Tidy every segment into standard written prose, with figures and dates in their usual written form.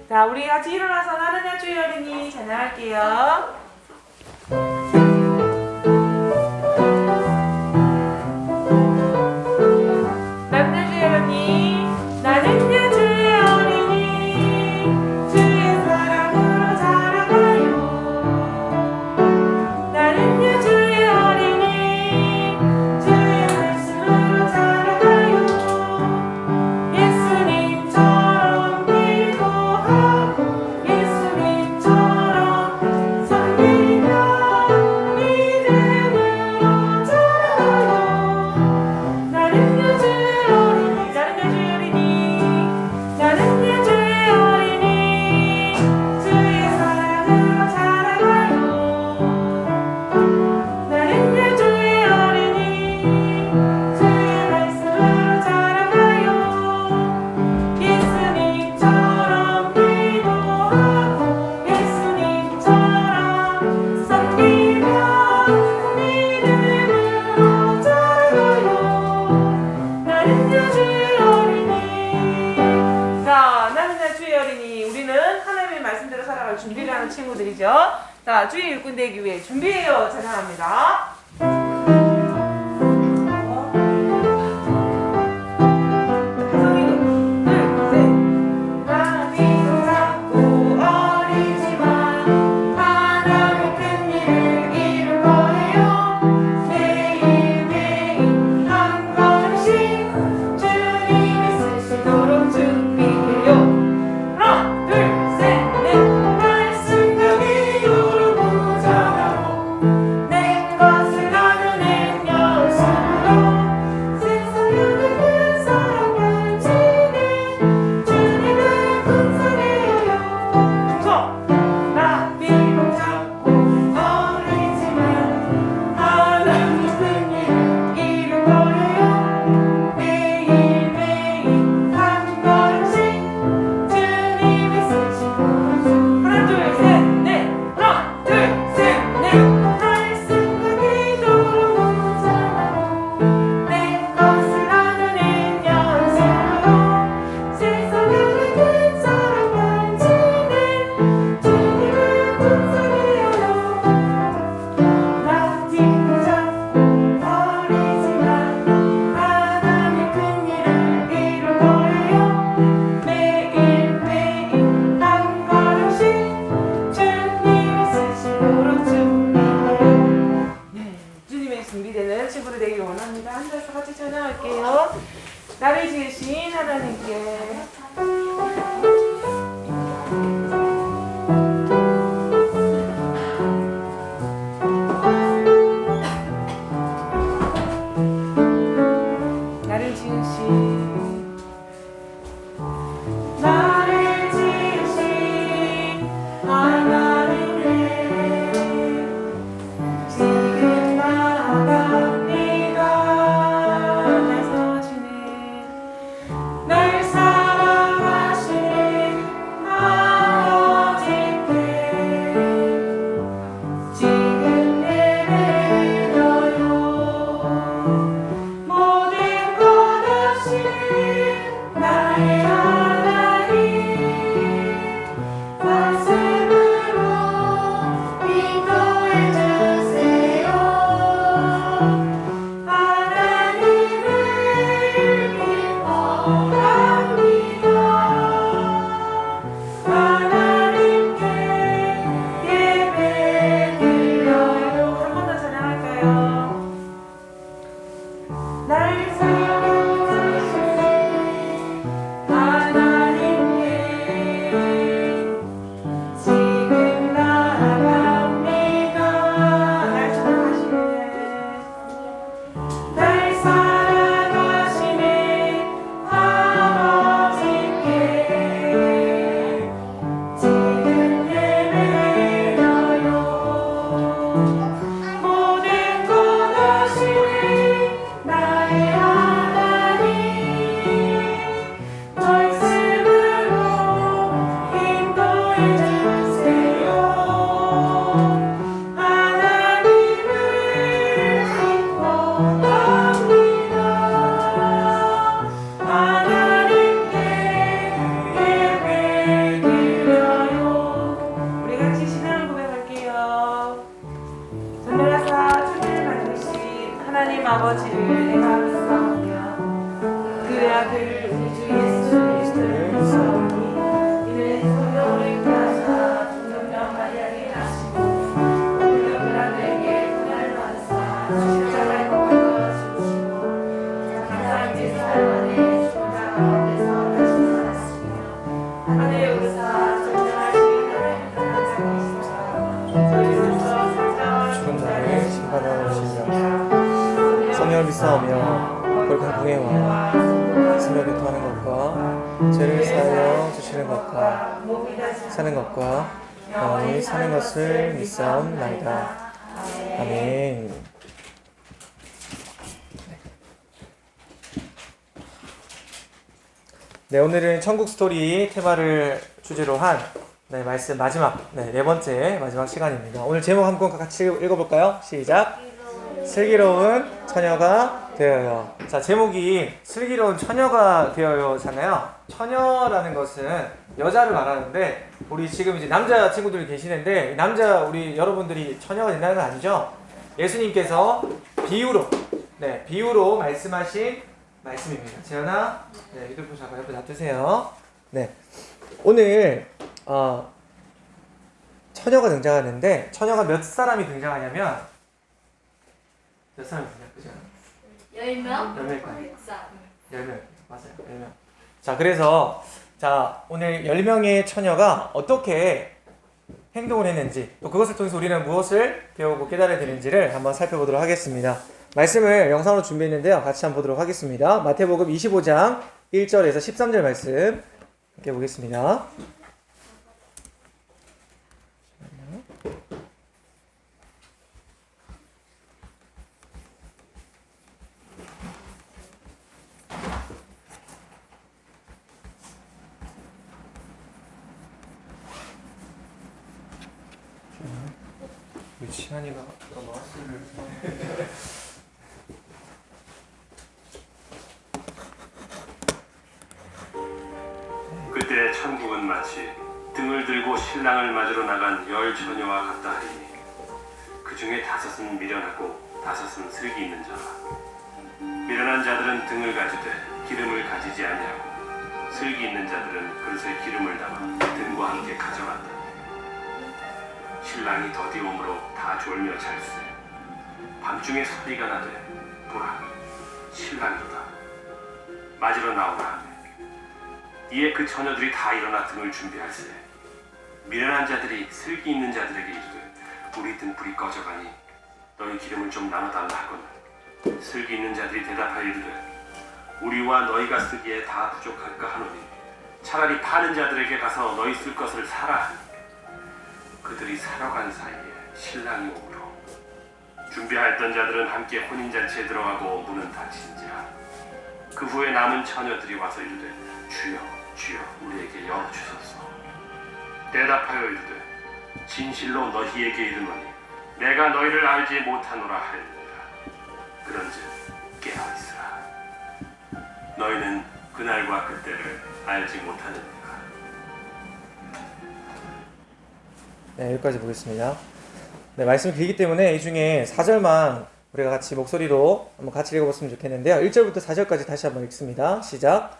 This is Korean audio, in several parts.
자, 우리 같이 일어나서 하느냐 주의 어린이 찬양할게요. 나는야 주의 어린이, 나는야 주의 어린이, 주의 사랑으로 자라가요. 나는야 주의 어린이, 주의 말씀으로 자라가요. 예수님처럼 기도하고 예수님처럼 섬기며 믿음으로 자라가요. 나는야 주의 어린이, 나는야 주의 어린이, 나는야 주의 어린이, 주의 사랑으로 자라가요. 나는야 주의 어린이, 주의 말씀으로 자라가요. 예수님처럼 기도하고 예수님처럼 섬기며 믿음으로 자라가요. 나는야 주의 어린이. 자, 나는야 주의 어린이. 우리는 하나님의 말씀대로 살아갈 준비를 하는 친구들이죠. 자, 주의 일꾼 되기 위해 준비해요. 찬양합니다. 내 있으니 일이 되는 친구들 되길 원합니다. 앉아서 같이 전화할게요. 나를 지으신 하나님께 나를 지으신 아버지를 내가 믿사오며 그의 아들 우리 주 예수 그리스도를 믿사오니 이는 성령을 인하사 중동녀 마리아에게 나시고 오늘 그라들에게 고난을 받으사 십자가에 못 박혀 죽으시고 사흘 뒤 사흘 만에 죽은 자 가운데서 다시 살았으며 하늘에 오르사 전쟁하시는 하나님 하나님이시사 저희로서 죽은 자를 심판하러 오시며 성령을 믿사오며 거룩한 공예와 말씀을 교통하는 것과 죄를 사하여 주시는 것과 사는 것과 영원히 사는 것을 믿사옵나이다. 아멘. 네, 오늘은 천국 스토리 테마를 주제로 한 말씀 마지막 네 번째 마지막 시간입니다. 오늘 제목 한번 같이 읽어볼까요? 시작. 슬기로운 처녀가 되어요. 자, 제목이 슬기로운 처녀가 되어요잖아요. 처녀라는 것은 여자를 말하는데 우리 지금 이제 남자 친구들이 계시는데 남자 우리 여러분들이 처녀가 된다는 건 아니죠? 예수님께서 비유로 말씀하신 말씀입니다. 재현아, 휴대폰 잠깐 옆에 놔두세요. 네, 오늘 처녀가 등장하는데 처녀가 몇 사람이 등장하냐면 몇 사람이 등장? 그죠? 10명? 10명. 맞아요. 10명. 자, 그래서 오늘 10명의 처녀가 어떻게 행동을 했는지 또 그것을 통해서 우리는 무엇을 배우고 깨달아야 되는지를 한번 살펴보도록 하겠습니다. 말씀을 영상으로 준비했는데요. 같이 한번 보도록 하겠습니다. 마태복음 25장 1절에서 13절 말씀 함께 보겠습니다. 우리 치안이가 마우스를 그때 천국은 마치 등을 들고 신랑을 맞으러 나간 10 처녀와 같다 하리니 그 중에 5은 미련하고 5은 슬기 있는 자라. 미련한 자들은 등을 가지되 기름을 가지지 아니하고 슬기 있는 자들은 그릇에 기름을 담아 등과 함께 가져간다. 신랑이 더디움으로 다 졸며 찰세. 밤중에 소리가 나되 보라 신랑이로다 맞으러 나오라 하네. 이에 그 처녀들이 다 일어나 등을 준비할세. 미련한 자들이 슬기 있는 자들에게 이르되 우리 등불이 꺼져가니 너희 기름을 좀 나눠달라 하거늘 슬기 있는 자들이 대답하여 이르되 우리와 너희가 쓰기에 다 부족할까 하노니 차라리 파는 자들에게 가서 너희 쓸 것을 사라. 그들이 사러 간 사이에 신랑이 오므로 준비하였던 자들은 함께 혼인잔치에 들어가고 문은 닫힌지라. 그 후에 남은 처녀들이 와서 이르되 주여 주여 우리에게 열어주소서. 대답하여 이르되 진실로 너희에게 이르노니 내가 너희를 알지 못하노라 하였느니라. 그런즉 깨어있으라. 너희는 그날과 그때를 알지 못하느니라. 네, 여기까지 보겠습니다. 네, 말씀이 길기 때문에 이 중에 4절만 우리가 같이 목소리로 한번 같이 읽어봤으면 좋겠는데요. 1절부터 4절까지 다시 한번 읽습니다. 시작.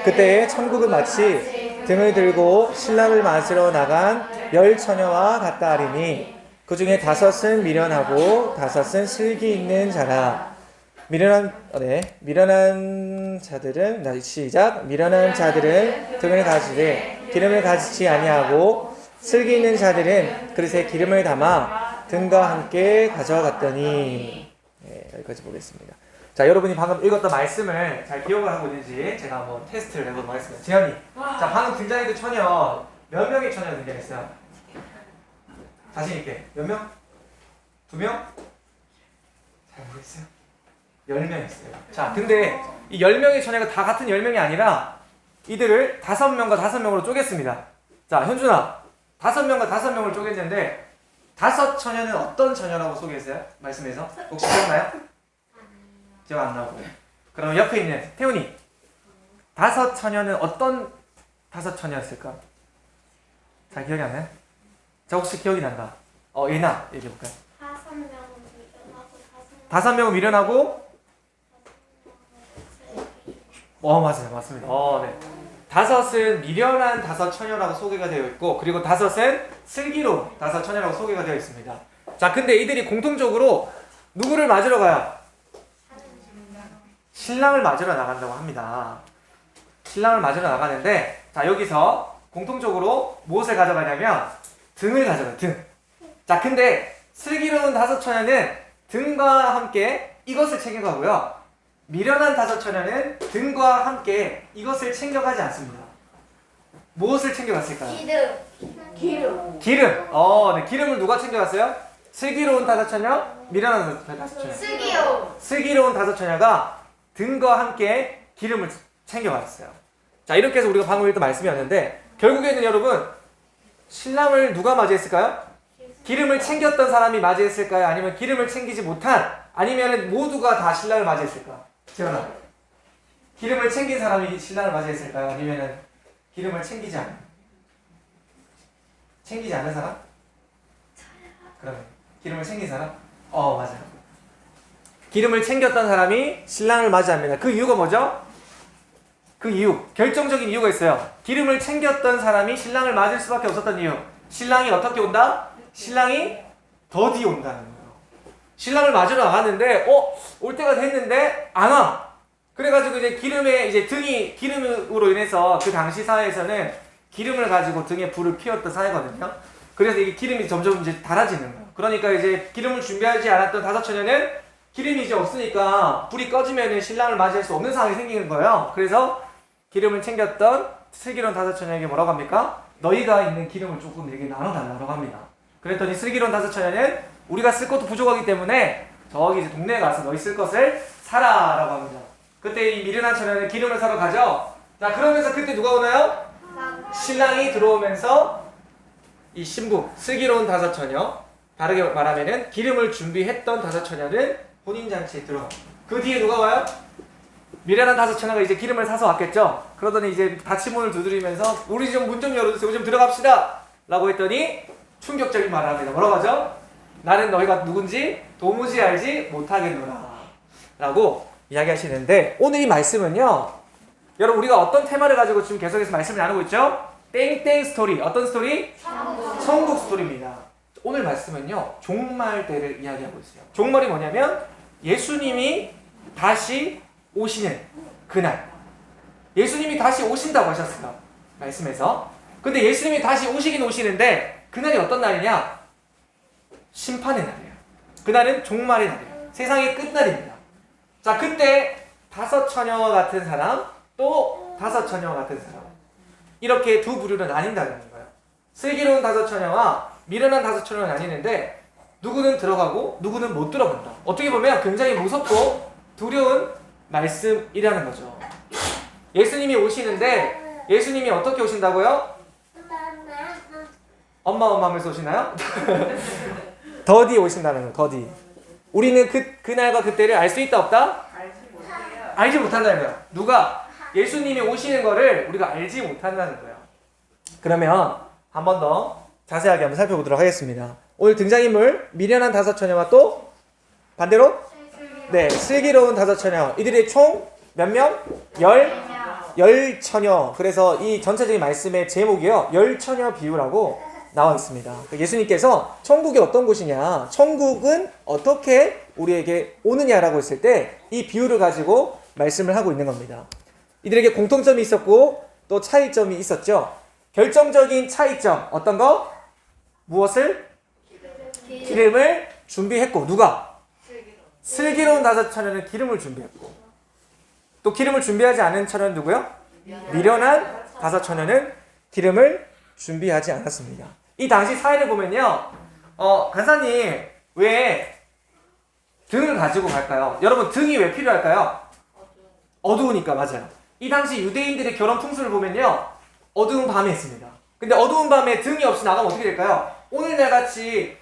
그때 천국은 마치 등을 들고 신랑을 맞으러 나간 10 처녀와 같다 하리니 그 중에 5은 미련하고 5은 슬기 있는 자라. 미련한 자들은 시작. 미련한 자들은 등을 가지되 기름을 가지지 아니하고 슬기 있는 자들은 그릇에 기름을 담아 등과 함께 가져갔더니. 네, 여기까지 보겠습니다. 자, 여러분이 방금 읽었던 말씀을 잘 기억을 하고 있는지 제가 한번 테스트를 해보도록 하겠습니다. 재현이, 자, 방금 등장했던 처녀 몇 명의 처녀 등장했어요? 자신 있게 몇 명? 2명? 잘 모르겠어요. 10명 있어요. 자, 근데 이 10명의 처녀가 다 같은 10명이 아니라 이들을 5명과 5명으로 쪼갰습니다. 자, 현준아, 5명과 5명을 쪼갰는데 5 처녀는 어떤 처녀라고 소개했어요? 말씀에서 혹시 기억나요? 기억 안 나고. 그럼 옆에 있는 태훈이, 5 처녀는 어떤 5 처녀였을까? 잘 기억이 안 나요? 자, 혹시 기억이 난다. 예나 얘기해볼까요? 5명은 미련하고 5 맞아요. 맞습니다. 네. 5은 미련한 5 처녀라고 소개가 되어 있고, 그리고 5은 슬기로운 5 처녀라고 소개가 되어 있습니다. 자, 근데 이들이 공통적으로 누구를 맞으러 가요? 신랑을 맞으러 나간다고 합니다. 신랑을 맞으러 나가는데, 자, 여기서 공통적으로 무엇을 가져가냐면 등을 가져가요. 등. 자, 근데 슬기로운 5 처녀는 등과 함께 이것을 챙겨가고요. 미련한 5 처녀는 등과 함께 이것을 챙겨가지 않습니다. 무엇을 챙겨갔을까요? 기름. 네, 기름을 누가 챙겨갔어요? 슬기로운 5 처녀, 미련한 5 처녀. 슬기로운 5 처녀가 등과 함께 기름을 챙겨갔어요. 자, 이렇게 해서 우리가 방금 읽던 말씀이었는데, 결국에는 여러분, 신랑을 누가 맞이했을까요? 기름을 챙겼던 사람이 맞이했을까요? 아니면 기름을 챙기지 못한, 아니면 모두가 다 신랑을 맞이했을까? 재현아, 기름을 챙긴 사람이 신랑을 맞이했을까요? 아니면 기름을 챙기지 않은 사람? 그러면 기름을 챙긴 사람? 맞아요. 기름을 챙겼던 사람이 신랑을 맞이합니다. 그 이유가 뭐죠? 그 이유, 결정적인 이유가 있어요. 기름을 챙겼던 사람이 신랑을 맞을 수밖에 없었던 이유. 신랑이 어떻게 온다? 신랑이 더디 온다는 거예요. 신랑을 맞으러 나갔는데, 올 때가 됐는데 안 와. 그래가지고 이제 등이 기름으로 인해서 그 당시 사회에서는 기름을 가지고 등에 불을 피웠던 사회거든요. 그래서 이게 기름이 점점 이제 달아지는 거예요. 그러니까 이제 기름을 준비하지 않았던 5 처녀는 기름이 이제 없으니까 불이 꺼지면은 신랑을 맞이할 수 없는 상황이 생기는 거예요. 그래서 기름을 챙겼던 슬기로운 5 처녀에게 뭐라고 합니까? 너희가 있는 기름을 조금 내게 나눠달라고 합니다. 그랬더니 슬기로운 5 처녀는 우리가 쓸 것도 부족하기 때문에 저기 이제 동네에 가서 너희 쓸 것을 사라라고 합니다. 그때 이 미련한 처녀는 기름을 사러 가죠. 자, 그러면서 그때 누가 오나요? 신랑이 들어오면서 이 신부 슬기로운 5 처녀, 다르게 말하면은 기름을 준비했던 5 처녀는 혼인잔치에 들어갑니다. 그 뒤에 누가 와요? 미련한 5 처녀가 이제 기름을 사서 왔겠죠. 그러더니 이제 닫힌 문을 두드리면서 우리 좀 문 좀 열어주세요. 우리 좀 들어갑시다 라고 했더니 충격적인 말을 합니다. 뭐라고 하죠? 나는 너희가 누군지 도무지 알지 못하겠노라 라고 이야기하시는데, 오늘 이 말씀은요, 여러분 우리가 어떤 테마를 가지고 지금 계속해서 말씀을 나누고 있죠? 땡땡 스토리. 어떤 스토리? 천국 스토리입니다. 오늘 말씀은요, 종말 때를 이야기하고 있어요. 종말이 뭐냐면 예수님이 다시 오시는 그날. 예수님이 다시 오신다고 하셨어요. 말씀에서. 근데 예수님이 다시 오시긴 오시는데 그날이 어떤 날이냐? 심판의 날이에요. 그날은 종말의 날이에요. 세상의 끝날입니다. 자, 그때 다섯 처녀와 같은 사람, 또 다섯 처녀와 같은 사람. 이렇게 두 부류로 나뉜다는 거예요. 슬기로운 다섯 처녀와 미련한 다섯 처녀가 나뉘는데 누구는 들어가고 누구는 못 들어간다. 어떻게 보면 굉장히 무섭고 두려운 말씀이라는 거죠. 예수님이 오시는데 예수님이 어떻게 오신다고요? 엄마 하면서 오시나요? 더디 오신다는 거예요. 더디. 우리는 그날과 그때를 알 수 있다 없다? 알지 못한다는 거예요. 누가? 예수님이 오시는 거를 우리가 알지 못한다는 거예요. 그러면 한 번 더 자세하게 한번 살펴보도록 하겠습니다. 오늘 등장인물 미련한 다섯 처녀와 또 반대로 네, 슬기로운 다섯 처녀. 이들이 총 몇 명? 열 처녀. 그래서 이 전체적인 말씀의 제목이요, 열 처녀 비유라고 나와 있습니다. 예수님께서 천국이 어떤 곳이냐, 천국은 어떻게 우리에게 오느냐라고 했을 때 이 비유를 가지고 말씀을 하고 있는 겁니다. 이들에게 공통점이 있었고 또 차이점이 있었죠. 결정적인 차이점 어떤 거? 무엇을? 기름을 준비했고. 누가? 슬기로운 다섯 처녀는 기름을 준비했고, 또 기름을 준비하지 않은 처녀는 누구요? 미련한 다섯 처녀는 기름을 준비하지 않았습니다. 이 당시 사회를 보면요, 간사님 왜 등을 가지고 갈까요? 여러분, 등이 왜 필요할까요? 어두우니까. 맞아요. 이 당시 유대인들의 결혼 풍습을 보면요, 어두운 밤에 했습니다. 근데 어두운 밤에 등이 없이 나가면 어떻게 될까요? 오늘날 같이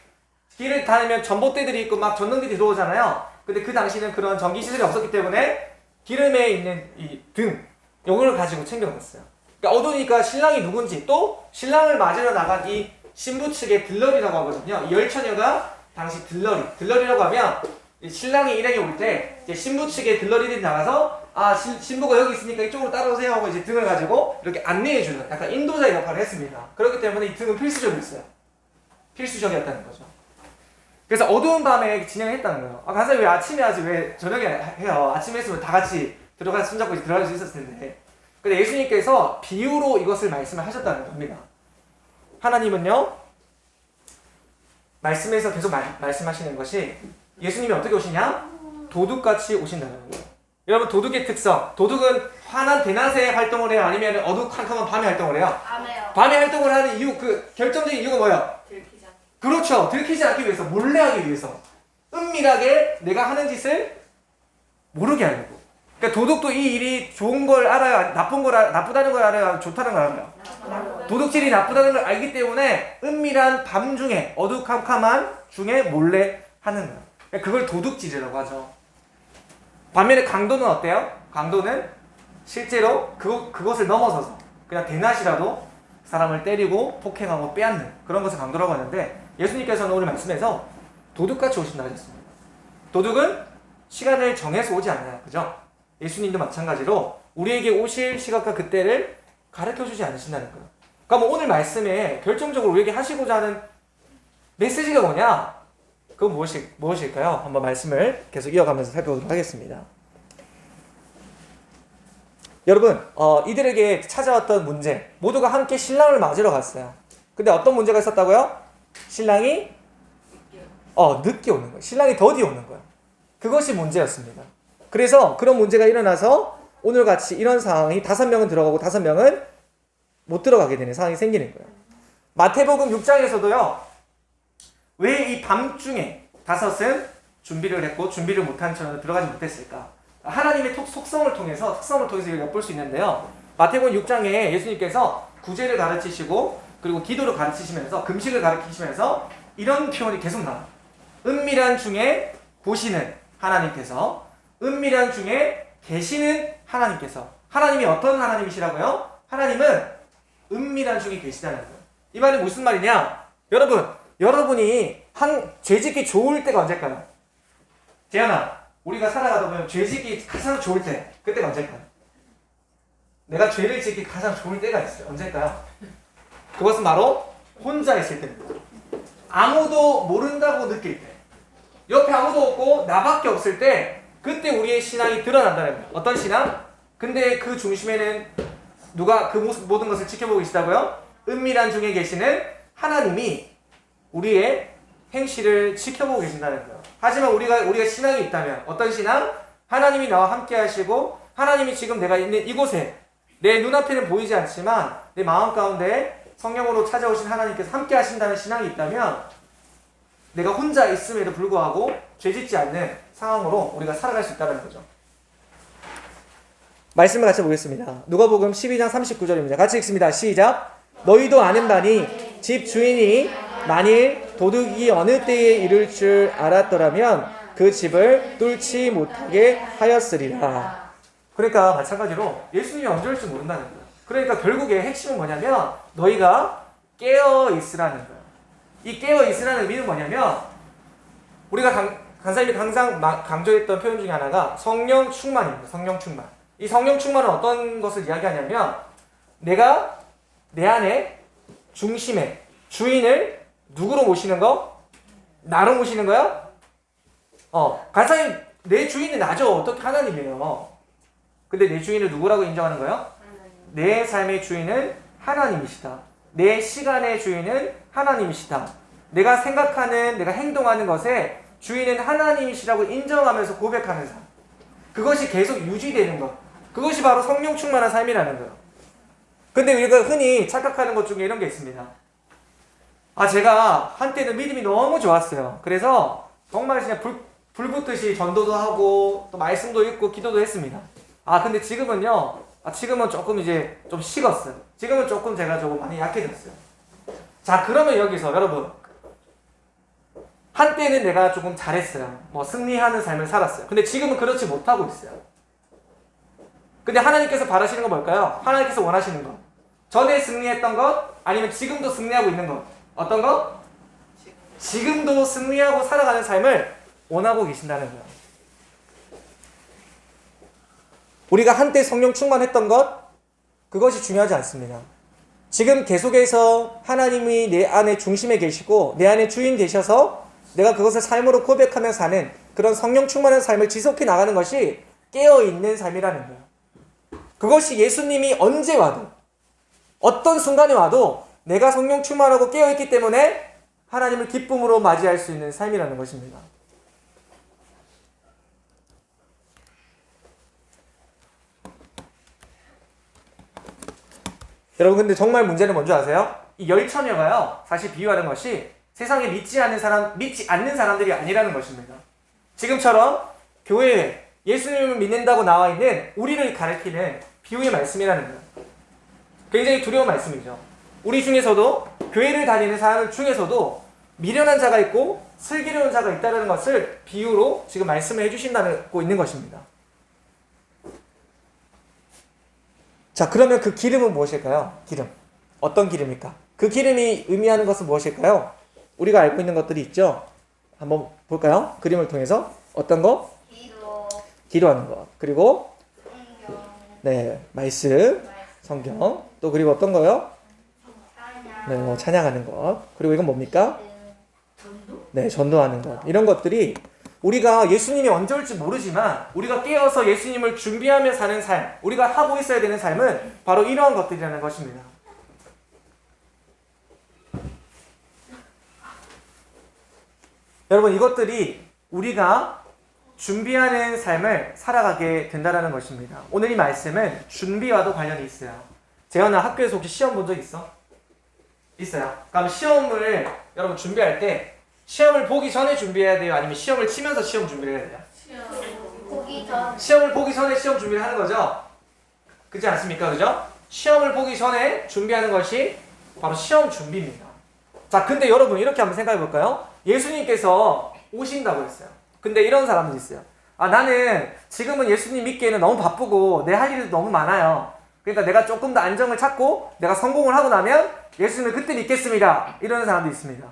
길을 다니면 전봇대들이 있고 막 전등들이 들어오잖아요. 근데 그 당시는 그런 전기시설이 없었기 때문에 기름에 있는 이 등, 요걸 가지고 챙겨갔어요. 그러니까 어두우니까 신랑이 누군지, 또 신랑을 맞으러 나간 이 신부 측의 들러리라고 하거든요. 이 열 처녀가 당시 들러리라고 하면 신랑이 일행이 올 때 신부 측의 들러리들이 나가서 신부가 여기 있으니까 이쪽으로 따라오세요 하고 이제 등을 가지고 이렇게 안내해주는 약간 인도자의 역할을 했습니다. 그렇기 때문에 이 등은 필수적이었어요. 필수적이었다는 거죠. 그래서 어두운 밤에 진행을 했다는 거예요. 간사님 왜 아침에 하지 왜 저녁에 해요? 아침에 했으면 다 같이 들어가서 손잡고 이제 들어갈 수 있었을 텐데. 근데 예수님께서 비유로 이것을 말씀을 하셨다는 겁니다. 하나님은요, 말씀에서 계속 말씀하시는 것이 예수님이 어떻게 오시냐? 도둑같이 오신다는 거예요. 여러분, 도둑의 특성. 도둑은 환한 대낮에 활동을 해요? 아니면 어두컴컴한 밤에 활동을 해요? 밤에 활동을 하는 이유, 그 결정적인 이유가 뭐예요? 그렇죠. 들키지 않기 위해서, 몰래 하기 위해서. 은밀하게 내가 하는 짓을 모르게 하려고. 그러니까 도둑도 이 일이 좋은 걸 알아요? 나쁘다는 걸 알아요? 좋다는 걸 알아요? 도둑질이 나쁘다는 걸 알기 때문에 은밀한 밤 중에, 어두컴컴한 중에 몰래 하는 거예요. 그러니까 그걸 도둑질이라고 하죠. 반면에 강도는 어때요? 강도는 실제로 그것을 넘어서서 그냥 대낮이라도 사람을 때리고 폭행하고 빼앗는 그런 것을 강도라고 하는데, 예수님께서는 오늘 말씀에서 도둑같이 오신다 하셨습니다. 도둑은 시간을 정해서 오지 않아요. 그죠? 예수님도 마찬가지로 우리에게 오실 시각과 그때를 가르쳐주지 않으신다는 거예요. 그럼 오늘 말씀에 결정적으로 우리에게 하시고자 하는 메시지가 뭐냐? 그건 무엇일까요? 한번 말씀을 계속 이어가면서 살펴보도록 하겠습니다. 여러분, 이들에게 찾아왔던 문제, 모두가 함께 신랑을 맞으러 갔어요. 근데 어떤 문제가 있었다고요? 신랑이 늦게 오는 거예요. 신랑이 더디 오는 거예요. 그것이 문제였습니다. 그래서 그런 문제가 일어나서 오늘같이 이런 상황이 5명은 들어가고 5명은 못 들어가게 되는 상황이 생기는 거예요. 마태복음 6장에서도요, 왜 이 밤중에 5은 준비를 했고 준비를 못한 처녀는 들어가지 못했을까? 하나님의 속성을 통해서, 특성을 통해서 이걸 엿볼 수 있는데요. 마태복음 6장에 예수님께서 구제를 가르치시고 그리고 기도를 가르치시면서 금식을 가르치시면서 이런 표현이 계속 나와요. 은밀한 중에 보시는 하나님께서, 은밀한 중에 계시는 하나님께서. 하나님이 어떤 하나님이시라고요? 하나님은 은밀한 중에 계시다는 거예요. 이 말이 무슨 말이냐? 여러분이 죄짓기 좋을 때가 언제일까요? 재현아, 우리가 살아가다 보면 죄짓기 가장 좋을 때, 그때가 언제일까요? 내가 죄를 짓기 가장 좋을 때가 있어요. 언제일까요? 그것은 바로 혼자 있을 때입니다. 아무도 모른다고 느낄 때, 옆에 아무도 없고 나밖에 없을 때, 그때 우리의 신앙이 드러난다는 거예요. 어떤 신앙? 근데 그 중심에는 누가 그 모든 것을 지켜보고 계시다고요? 은밀한 중에 계시는 하나님이 우리의 행실을 지켜보고 계신다는 거예요. 하지만 우리가 신앙이 있다면 어떤 신앙? 하나님이 나와 함께 하시고 하나님이 지금 내가 있는 이곳에 내 눈앞에는 보이지 않지만 내 마음 가운데 성령으로 찾아오신 하나님께서 함께 하신다는 신앙이 있다면 내가 혼자 있음에도 불구하고 죄짓지 않는 상황으로 우리가 살아갈 수 있다는 거죠. 말씀을 같이 보겠습니다. 누가복음 12장 39절입니다. 같이 읽습니다. 시작. 너희도 아는 바니 집 주인이 만일 도둑이 어느 때에 이를 줄 알았더라면 그 집을 뚫지 못하게 하였으리라. 그러니까 마찬가지로 예수님이 언제 올지 모른다는 거예요. 그러니까 결국에 핵심은 뭐냐면 너희가 깨어 있으라는 거예요. 이 깨어 있으라는 의미는 뭐냐면 우리가 간사님이 항상 강조했던 표현 중에 하나가 성령 충만입니다. 성령 충만. 이 성령 충만은 어떤 것을 이야기하냐면 내가 내 안에 중심에 주인을 누구로 모시는 거? 나로 모시는 거야? 간사님 내 주인은 나죠. 어떻게 하나님이에요. 근데 내 주인을 누구라고 인정하는 거예요? 내 삶의 주인은 하나님이시다. 내 시간의 주인은 하나님이시다. 내가 생각하는, 내가 행동하는 것에 주인은 하나님이시라고 인정하면서 고백하는 삶. 그것이 계속 유지되는 것. 그것이 바로 성령 충만한 삶이라는 거예요. 근데 우리가 흔히 착각하는 것 중에 이런 게 있습니다. 제가 한때는 믿음이 너무 좋았어요. 그래서 정말 그냥 불 붙듯이 전도도 하고 또 말씀도 읽고 기도도 했습니다. 근데 지금은요. 지금은 조금 이제 좀 식었어요. 지금은 조금 제가 조금 많이 약해졌어요. 자, 그러면 여기서 여러분 한때는 내가 조금 잘했어요. 승리하는 삶을 살았어요. 근데 지금은 그렇지 못하고 있어요. 근데 하나님께서 바라시는 건 뭘까요? 하나님께서 원하시는 것. 전에 승리했던 것, 아니면 지금도 승리하고 있는 것. 어떤 것? 지금도 승리하고 살아가는 삶을 원하고 계신다는 거예요. 우리가 한때 성령 충만했던 것, 그것이 중요하지 않습니다. 지금 계속해서 하나님이 내 안에 중심에 계시고 내 안에 주인 되셔서 내가 그것을 삶으로 고백하며 사는 그런 성령 충만한 삶을 지속해 나가는 것이 깨어있는 삶이라는 거예요. 그것이 예수님이 언제 와도 어떤 순간에 와도 내가 성령 충만하고 깨어있기 때문에 하나님을 기쁨으로 맞이할 수 있는 삶이라는 것입니다. 여러분 근데 정말 문제는 뭔지 아세요? 이 열처녀가요 사실 비유하는 것이 세상에 믿지 않는 사람들이 아니라는 것입니다. 지금처럼 교회에 예수님을 믿는다고 나와 있는 우리를 가리키는 비유의 말씀이라는 거예요. 굉장히 두려운 말씀이죠. 우리 중에서도 교회를 다니는 사람 중에서도 미련한 자가 있고 슬기로운 자가 있다는 것을 비유로 지금 말씀을 해주신다고 있는 것입니다. 자, 그러면 그 기름은 무엇일까요? 기름. 어떤 기름일까? 그 기름이 의미하는 것은 무엇일까요? 우리가 알고 있는 것들이 있죠? 한번 볼까요? 그림을 통해서. 어떤 거? 기도하는 것. 그리고 네, 말씀, 성경. 또 그리고 어떤 거요? 네, 찬양하는 것. 그리고 이건 뭡니까? 네, 전도하는 것. 이런 것들이 우리가 예수님이 언제 올지 모르지만 우리가 깨어서 예수님을 준비하며 사는 삶, 우리가 하고 있어야 되는 삶은 바로 이러한 것들이라는 것입니다. 여러분 이것들이 우리가 준비하는 삶을 살아가게 된다는 것입니다. 오늘 이 말씀은 준비와도 관련이 있어요. 재현아, 학교에서 혹시 시험 본 적 있어? 있어요. 그럼 시험을 여러분 준비할 때 시험을 보기 전에 준비해야 돼요? 아니면 시험을 치면서 시험 준비를 해야 돼요? 시험을 보기 전에 시험 준비를 하는 거죠? 그렇지 않습니까? 그죠? 시험을 보기 전에 준비하는 것이 바로 시험 준비입니다. 자, 근데 여러분 이렇게 한번 생각해 볼까요? 예수님께서 오신다고 했어요. 근데 이런 사람들이 있어요. 나는 지금은 예수님 믿기에는 너무 바쁘고 내 할 일이 너무 많아요. 그러니까 내가 조금 더 안정을 찾고 내가 성공을 하고 나면 예수님을 그때 믿겠습니다. 이러는 사람도 있습니다.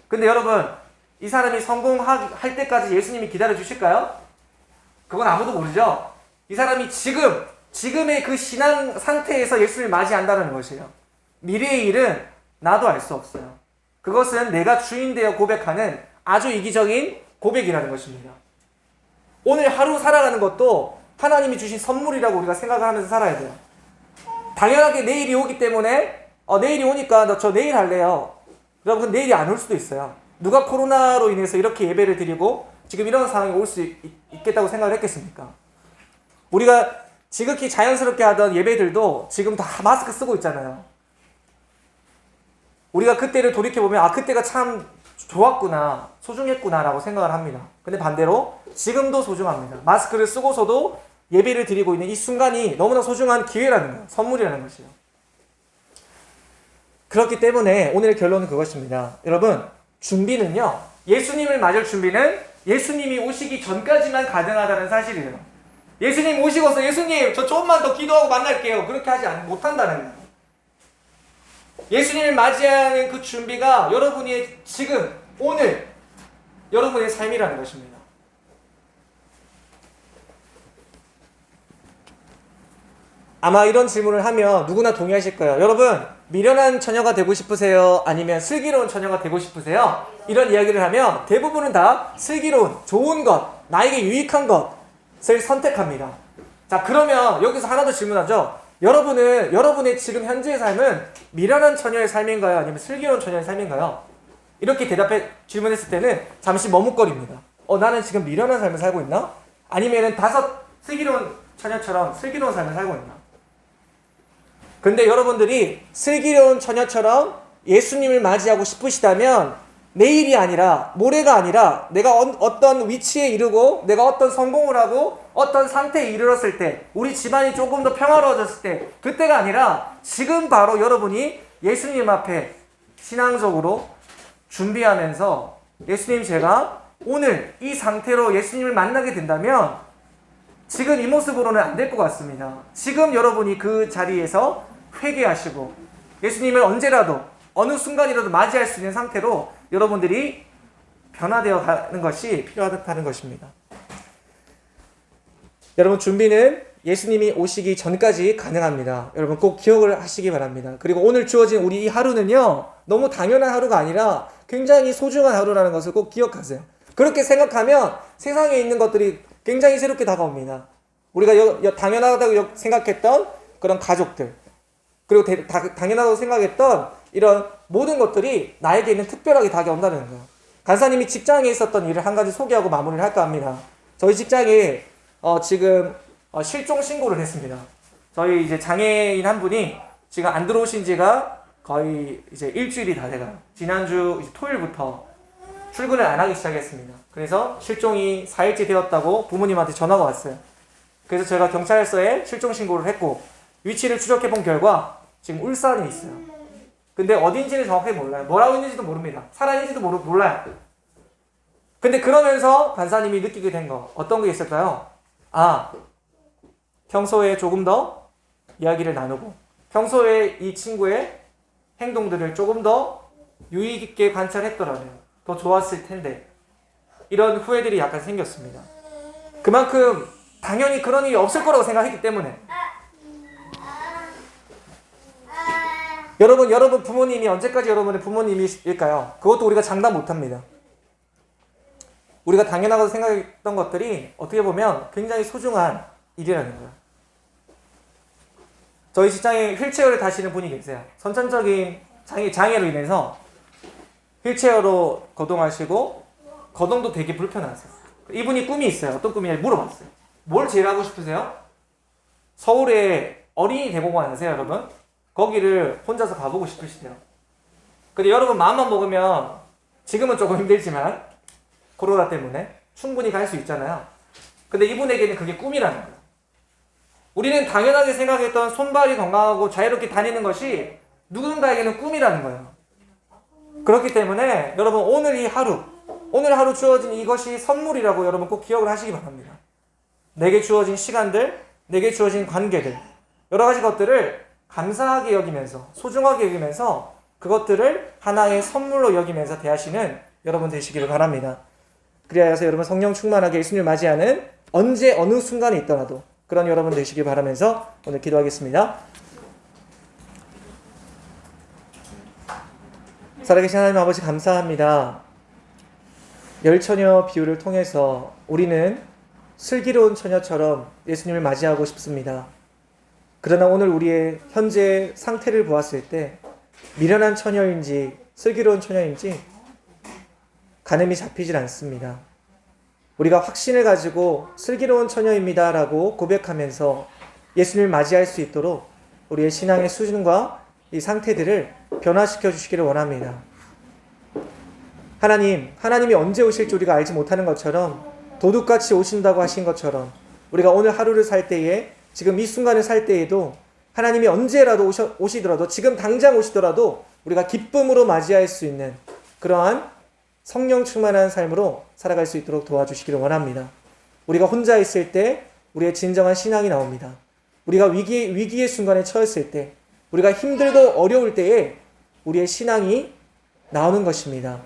근데 여러분 이 사람이 성공할 때까지 예수님이 기다려 주실까요? 그건 아무도 모르죠. 이 사람이 지금의 그 신앙 상태에서 예수님을 맞이한다는 것이에요. 미래의 일은 나도 알 수 없어요. 그것은 내가 주인 되어 고백하는 아주 이기적인 고백이라는 것입니다. 오늘 하루 살아가는 것도 하나님이 주신 선물이라고 우리가 생각을 하면서 살아야 돼요. 당연하게 내일이 오기 때문에 내일이 오니까 저 내일 할래요. 여러분 내일이 안 올 수도 있어요. 누가 코로나로 인해서 이렇게 예배를 드리고 지금 이런 상황이 올 수 있겠다고 생각을 했겠습니까? 우리가 지극히 자연스럽게 하던 예배들도 지금 다 마스크 쓰고 있잖아요. 우리가 그때를 돌이켜보면 그때가 참 좋았구나, 소중했구나 라고 생각을 합니다. 근데 반대로 지금도 소중합니다. 마스크를 쓰고서도 예배를 드리고 있는 이 순간이 너무나 소중한 기회라는 거예요. 선물이라는 것이요. 그렇기 때문에 오늘의 결론은 그것입니다. 여러분, 준비는요, 예수님을 맞을 준비는 예수님이 오시기 전까지만 가능하다는 사실이에요. 예수님 오시고서 예수님 저 조금만 더 기도하고 만날게요, 그렇게 못한다는 거예요. 예수님을 맞이하는 그 준비가 여러분의 지금 오늘 여러분의 삶이라는 것입니다. 아마 이런 질문을 하면 누구나 동의하실 거예요. 여러분, 미련한 처녀가 되고 싶으세요? 아니면 슬기로운 처녀가 되고 싶으세요? 이런 이야기를 하면 대부분은 다 슬기로운, 좋은 것, 나에게 유익한 것을 선택합니다. 자, 그러면 여기서 하나 더 질문하죠. 여러분의 지금 현재의 삶은 미련한 처녀의 삶인가요? 아니면 슬기로운 처녀의 삶인가요? 이렇게 질문했을 때는 잠시 머뭇거립니다. 나는 지금 미련한 삶을 살고 있나? 아니면은 슬기로운 처녀처럼 슬기로운 삶을 살고 있나? 근데 여러분들이 슬기로운 처녀처럼 예수님을 맞이하고 싶으시다면 내일이 아니라 모레가 아니라 내가 어떤 위치에 이르고 내가 어떤 성공을 하고 어떤 상태에 이르렀을 때 우리 집안이 조금 더 평화로워졌을 때 그때가 아니라 지금 바로 여러분이 예수님 앞에 신앙적으로 준비하면서 예수님, 제가 오늘 이 상태로 예수님을 만나게 된다면 지금 이 모습으로는 안 될 것 같습니다. 지금 여러분이 그 자리에서 회개하시고 예수님을 언제라도 어느 순간이라도 맞이할 수 있는 상태로 여러분들이 변화되어 가는 것이 필요하다는 것입니다. 여러분, 준비는 예수님이 오시기 전까지 가능합니다. 여러분 꼭 기억을 하시기 바랍니다. 그리고 오늘 주어진 우리 이 하루는요, 너무 당연한 하루가 아니라 굉장히 소중한 하루라는 것을 꼭 기억하세요. 그렇게 생각하면 세상에 있는 것들이 굉장히 새롭게 다가옵니다. 우리가 당연하다고 생각했던 그런 가족들, 그리고 당연하다고 생각했던 이런 모든 것들이 나에게는 특별하게 다가온다는 거예요. 간사님이 직장에 있었던 일을 한 가지 소개하고 마무리를 할까 합니다. 저희 직장에 지금 실종 신고를 했습니다. 저희 이제 장애인 한 분이 지금 안 들어오신 지가 거의 이제 일주일이 다 돼가요. 지난주 토요일부터 출근을 안 하기 시작했습니다. 그래서 실종이 4일째 되었다고 부모님한테 전화가 왔어요. 그래서 제가 경찰서에 실종 신고를 했고 위치를 추적해 본 결과 지금 울산에 있어요. 근데 어딘지는 정확하게 몰라요. 뭐라고 있는지도 모릅니다. 살아있는지도 몰라요. 근데 그러면서 간사님이 느끼게 된 거 어떤 게 있을까요? 평소에 조금 더 이야기를 나누고 평소에 이 친구의 행동들을 조금 더 유의 깊게 관찰했더라면 더 좋았을 텐데, 이런 후회들이 약간 생겼습니다. 그만큼 당연히 그런 일이 없을 거라고 생각했기 때문에. 여러분 부모님이 언제까지 여러분의 부모님일까요? 그것도 우리가 장담 못합니다. 우리가 당연하다고 생각했던 것들이 어떻게 보면 굉장히 소중한 일이라는 거예요. 저희 직장에 휠체어를 타시는 분이 계세요. 선천적인 장애로 인해서 휠체어로 거동하시고 거동도 되게 불편하세요. 이분이 꿈이 있어요. 어떤 꿈이냐 물어봤어요. 뭘 제일 하고 싶으세요? 서울에 어린이 대공원 아세요, 여러분? 거기를 혼자서 가보고 싶으시대요. 근데 여러분 마음만 먹으면 지금은 조금 힘들지만 코로나 때문에 충분히 갈 수 있잖아요. 근데 이분에게는 그게 꿈이라는 거예요. 우리는 당연하게 생각했던 손발이 건강하고 자유롭게 다니는 것이 누군가에게는 꿈이라는 거예요. 그렇기 때문에 여러분 오늘 하루 주어진 이것이 선물이라고 여러분 꼭 기억을 하시기 바랍니다. 내게 주어진 시간들, 내게 주어진 관계들, 여러 가지 것들을 감사하게 여기면서 소중하게 여기면서 그것들을 하나의 선물로 여기면서 대하시는 여러분 되시기를 바랍니다. 그리하여서 여러분 성령 충만하게 예수님을 맞이하는 언제 어느 순간에 있더라도 그런 여러분 되시길 바라면서 오늘 기도하겠습니다. 살아계신 하나님 아버지 감사합니다. 열처녀 비유를 통해서 우리는 슬기로운 처녀처럼 예수님을 맞이하고 싶습니다. 그러나 오늘 우리의 현재 상태를 보았을 때 미련한 처녀인지 슬기로운 처녀인지 가늠이 잡히질 않습니다. 우리가 확신을 가지고 슬기로운 처녀입니다 라고 고백하면서 예수님을 맞이할 수 있도록 우리의 신앙의 수준과 이 상태들을 변화시켜 주시기를 원합니다. 하나님이 언제 오실지 우리가 알지 못하는 것처럼 도둑같이 오신다고 하신 것처럼 우리가 오늘 하루를 살 때에 지금 이 순간을 살 때에도 하나님이 언제라도 오시더라도 지금 당장 오시더라도 우리가 기쁨으로 맞이할 수 있는 그러한 성령 충만한 삶으로 살아갈 수 있도록 도와주시기를 원합니다. 우리가 혼자 있을 때 우리의 진정한 신앙이 나옵니다. 우리가 위기의 순간에 처했을 때 우리가 힘들고 어려울 때에 우리의 신앙이 나오는 것입니다.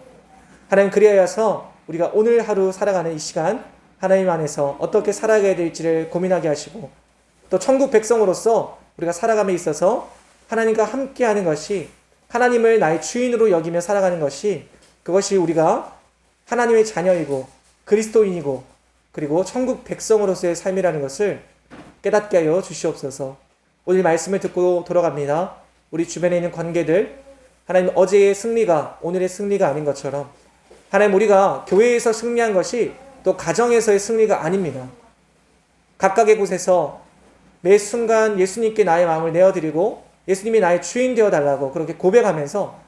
하나님 그리하여서 우리가 오늘 하루 살아가는 이 시간 하나님 안에서 어떻게 살아가야 될지를 고민하게 하시고 또 천국 백성으로서 우리가 살아감에 있어서 하나님과 함께하는 것이 하나님을 나의 주인으로 여기며 살아가는 것이 그것이 우리가 하나님의 자녀이고 그리스도인이고 그리고 천국 백성으로서의 삶이라는 것을 깨닫게 하여 주시옵소서. 오늘 말씀을 듣고 돌아갑니다. 우리 주변에 있는 관계들 하나님 어제의 승리가 오늘의 승리가 아닌 것처럼 하나님 우리가 교회에서 승리한 것이 또 가정에서의 승리가 아닙니다. 각각의 곳에서 매 순간 예수님께 나의 마음을 내어드리고 예수님이 나의 주인 되어달라고 그렇게 고백하면서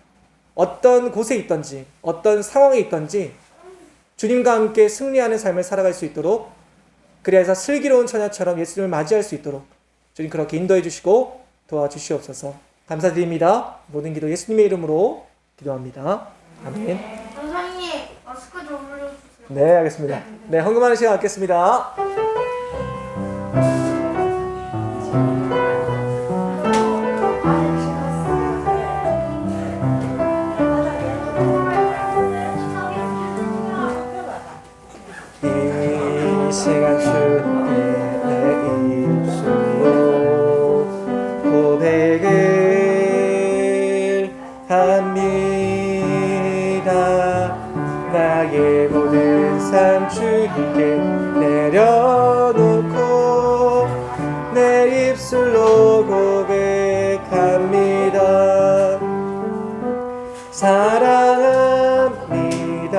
어떤 곳에 있든지 어떤 상황에 있든지 주님과 함께 승리하는 삶을 살아갈 수 있도록 그래서 슬기로운 처녀처럼 예수님을 맞이할 수 있도록 주님 그렇게 인도해 주시고 도와주시옵소서. 감사드립니다. 모든 기도 예수님의 이름으로 기도합니다. 아멘. 선생님, 마스크 좀 올려주세요. 네, 알겠습니다. 네, 헌금하는 시간 갖겠습니다. 이 시간 주께 내 입술로 고백을 합니다. 나의 모든 삶 주께 내려놓고 내 입술로 고백합니다. 사랑합니다.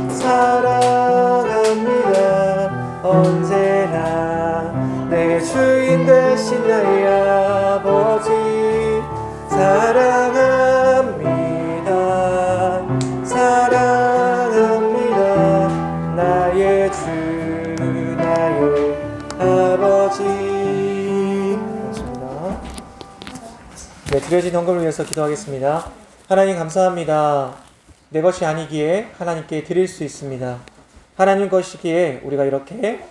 사랑합니다. 언제나 내 주인 되신 나의 아버지 사랑합니다. 사랑합니다. 나의 주 나의 아버지. 고맙습니다. 네, 드려진 헌금을 위해서 기도하겠습니다. 하나님 감사합니다. 내 것이 아니기에 하나님께 드릴 수 있습니다. 하나님 것이기에 우리가 이렇게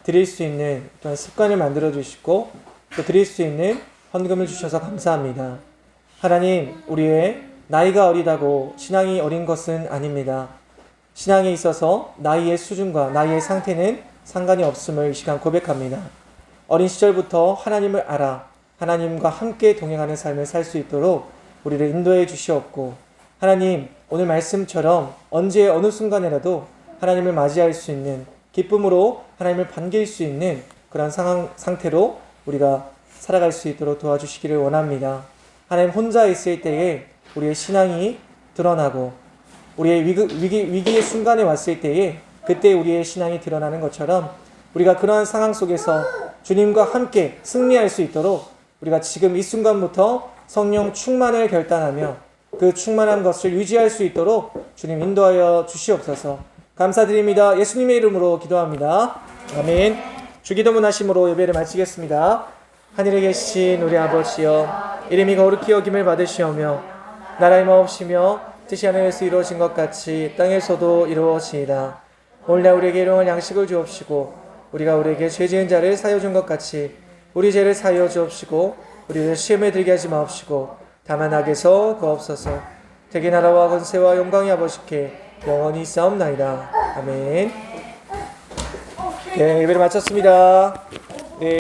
드릴 수 있는 또한 습관을 만들어 주시고 또 드릴 수 있는 헌금을 주셔서 감사합니다. 하나님, 우리의 나이가 어리다고 신앙이 어린 것은 아닙니다. 신앙에 있어서 나이의 수준과 나이의 상태는 상관이 없음을 이 시간 고백합니다. 어린 시절부터 하나님을 알아 하나님과 함께 동행하는 삶을 살 수 있도록 우리를 인도해 주시옵고 하나님, 오늘 말씀처럼 언제 어느 순간에라도 하나님을 맞이할 수 있는 기쁨으로 하나님을 반길 수 있는 그런 상태로 우리가 살아갈 수 있도록 도와주시기를 원합니다. 하나님 혼자 있을 때에 우리의 신앙이 드러나고 우리의 위기의 순간에 왔을 때에 그때 우리의 신앙이 드러나는 것처럼 우리가 그러한 상황 속에서 주님과 함께 승리할 수 있도록 우리가 지금 이 순간부터 성령 충만을 결단하며 그 충만한 것을 유지할 수 있도록 주님 인도하여 주시옵소서. 감사드립니다. 예수님의 이름으로 기도합니다. 아멘. 주기도문 하심으로 예배를 마치겠습니다. 하늘에 계신 우리 아버지여, 이름이 거룩히 여김을 받으시오며 나라의 마옵시며 뜻이 하늘에서 이루어진 것 같이 땅에서도 이루어지이다. 오늘날 우리에게 일용할 양식을 주옵시고 우리가 우리에게 죄 지은 자를 사하여 준 것 같이 우리 죄를 사하여 주옵시고 우리를 시험에 들게 하지 마옵시고 다만 악에서 구하옵소서. 대개 나라와 권세와 영광이 아버지께 영원히 싸움나이다. 아멘. 네, 예배를 마쳤습니다.